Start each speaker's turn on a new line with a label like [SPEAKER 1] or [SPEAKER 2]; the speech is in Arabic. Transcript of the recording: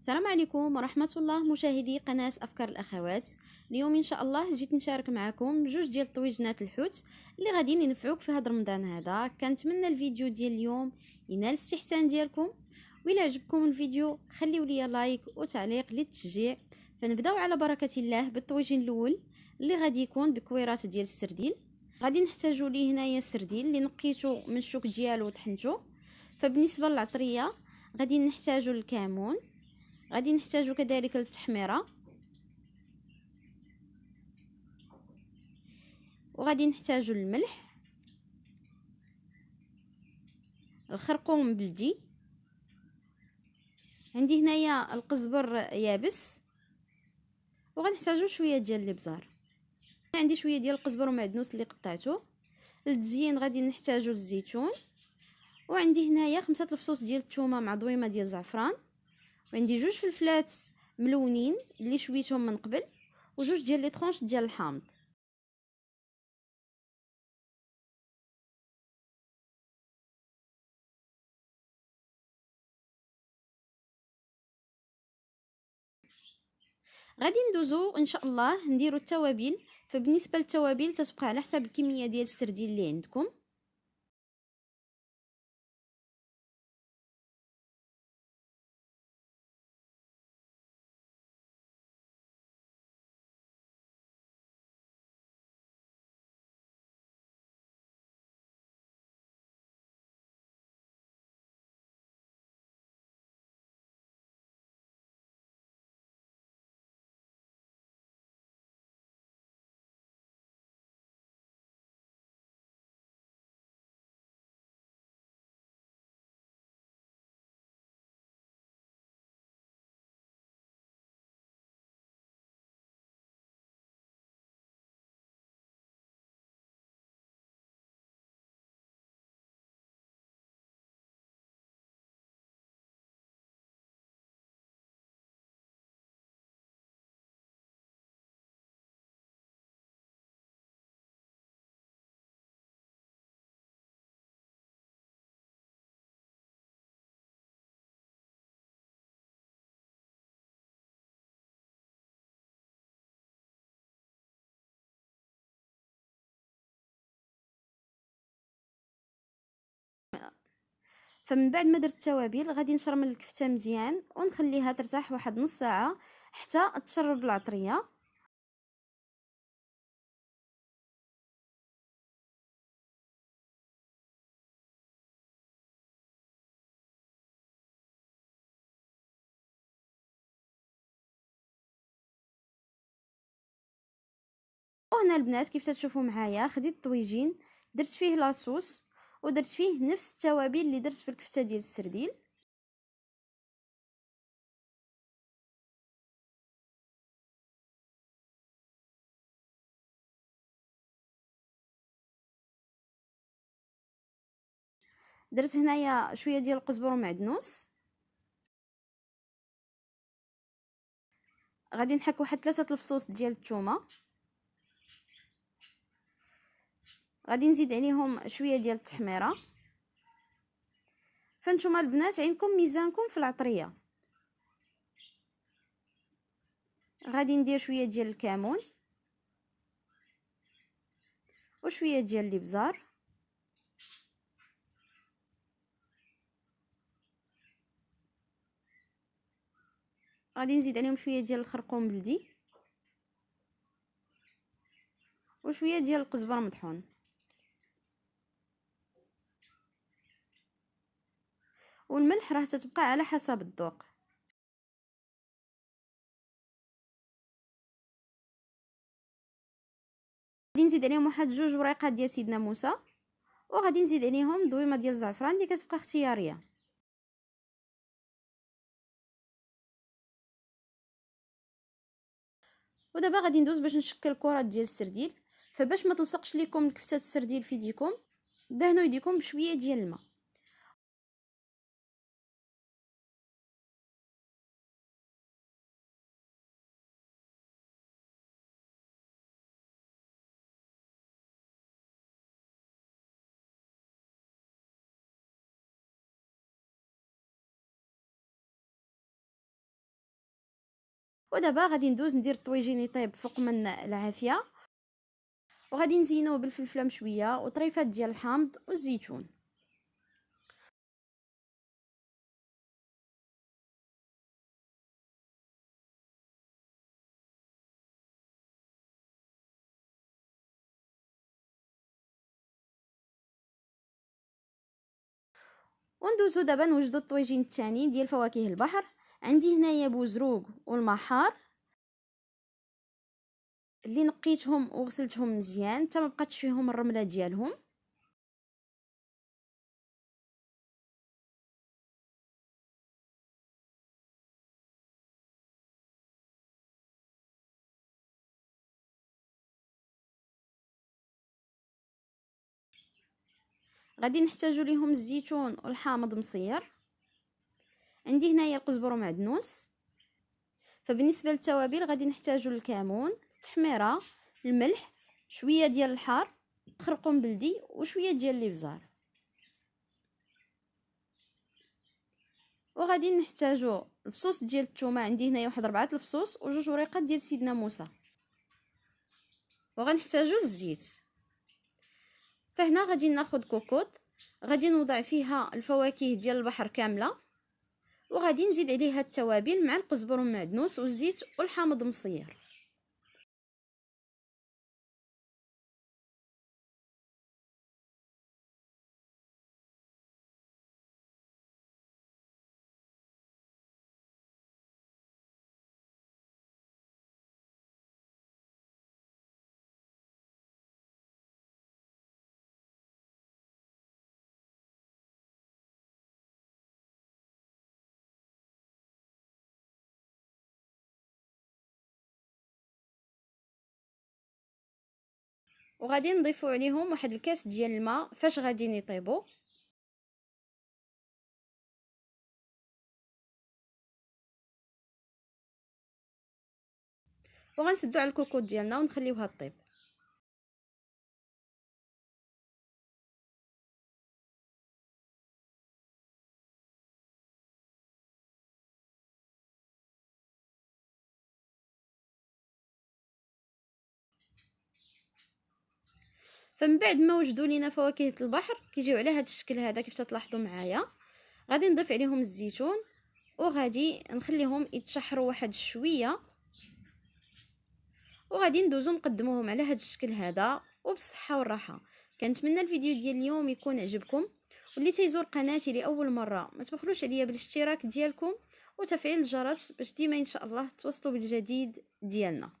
[SPEAKER 1] السلام عليكم ورحمة الله مشاهدي قناة أفكار الأخوات. اليوم إن شاء الله جيت نشارك معكم جوج ديال طويجنات الحوت اللي غادي ينفعوك في هذا رمضان هذا. كنتمنى الفيديو ديال اليوم ينال الاستحسان ديالكم، وإلا عجبكم الفيديو خليو لي لايك وتعليق للتشجيع. فنبداو على بركة الله بالطويجين الأول اللي غادي يكون بكويرات ديال السرديل. غادي نحتاجو ليه هنايا السرديل اللي نقيتو من الشوك ديالو وطحنتو. فبالنسبة للعطرية غادي نحتاجو الكمون، غادي نحتاجو كذلك التحميره، وغادي نحتاجو الملح، الخرقوم بلدي، عندي هنايا القزبر يابس، وغنحتاجو شويه ديال الابزار. عندي شويه ديال القزبر ومعدنوس اللي قطعته. للتزيين غادي نحتاجو الزيتون، وعندي هنايا 5 الفصوص ديال الثومه مع ضويمه ديال الزعفران، وعندي جوج فلفلات ملونين اللي شويتهم من قبل، وجوج ديال لي طرونش ديال الحامض. غادي ندوزو ان شاء الله نديرو التوابل. فبالنسبه للتوابل تتبقى على حسب الكميه ديال السردين اللي عندكم. فمن بعد ما درت التوابل غادي نشرمل الكفته مزيان ونخليها ترتاح واحد نص ساعه حتى تشرب العطريه. وهنا البنات كيف تشوفوا معايا خديت الطويجين درت فيه لاصوص ودرت فيه نفس التوابل اللي درت في الكفته ديال السرديل. درت هنايا شويه ديال القزبر ومعدنوس. غادي نحك واحد 3 الفصوص ديال الثومه. غادي نزيد عليهم شويه ديال التحميره. فانتوما البنات عندكم ميزانكم في العطريه. غادي ندير شويه ديال الكمون وشويه ديال الابزار. غادي نزيد عليهم شويه ديال الخرقوم بلدي وشويه ديال القزبر مطحون. والملح راه تتبقى على حسب الذوق. غادي نزيد عليهم واحد 2 وريقات ديال سيدنا موسى، وغادي نزيد عليهم ضويمه ديال الزعفران اللي كتبقى اختياريه. ودابا غادي ندوز باش نشكل كرات ديال السرديل. فباش ما تلصقش لكم كفتة السرديل في يديكم دهنوا يديكم بشويه ديال الماء. ودابا غادي ندوز ندير الطويجين يطيب فوق من العافيه، وغادي نزينوه بالفلفله مشويه وطريفات ديال الحامض والزيتون. وندوزو دابا نوجدو الطويجين الثاني ديال فواكه البحر. عندي هنايا بوزروق والمحار اللي نقيتهم وغسلتهم مزيان حتى ما بقاتش فيهم الرمله ديالهم. غادي نحتاجو ليهم الزيتون والحامض مصير. عندي هنايا القزبر ومعدنوس. فبالنسبه للتوابل غادي نحتاجو الكمون، التحميره، الملح، شويه ديال الحار، خرقوم بلدي وشويه ديال الابزار. وغادي نحتاجو الفصوص ديال الثومه. عندي هنايا واحد 4 الفصوص وجوج وريقات ديال سيدنا موسى. وغنحتاجو الزيت. فهنا غادي ناخذ كوكوط، غادي نوضع فيها الفواكه ديال البحر كامله، وغادي نزيد عليها التوابل مع القزبر والمعدنوس والزيت والحامض مصير. وغادي نضيفو عليهم واحد الكاس ديال الماء فاش غادي يطيبوا. وغنسدو على الكوكوط ديالنا ونخليوها طيب. فمن بعد ما وجدوا لينا فواكه البحر كيجيو على هذا الشكل هذا كيف تلاحظوا معايا، غادي نضيف عليهم الزيتون وغادي نخليهم يتشحروا واحد شويه، وغادي ندوزو نقدموهم على هذا الشكل هذا وبالصحه والراحه. كنتمنى الفيديو ديال اليوم يكون عجبكم، واللي تيزور قناتي لاول مره ما تبخلوش عليا بالاشتراك ديالكم وتفعيل الجرس باش ديما ان شاء الله توصلوا بالجديد ديالنا.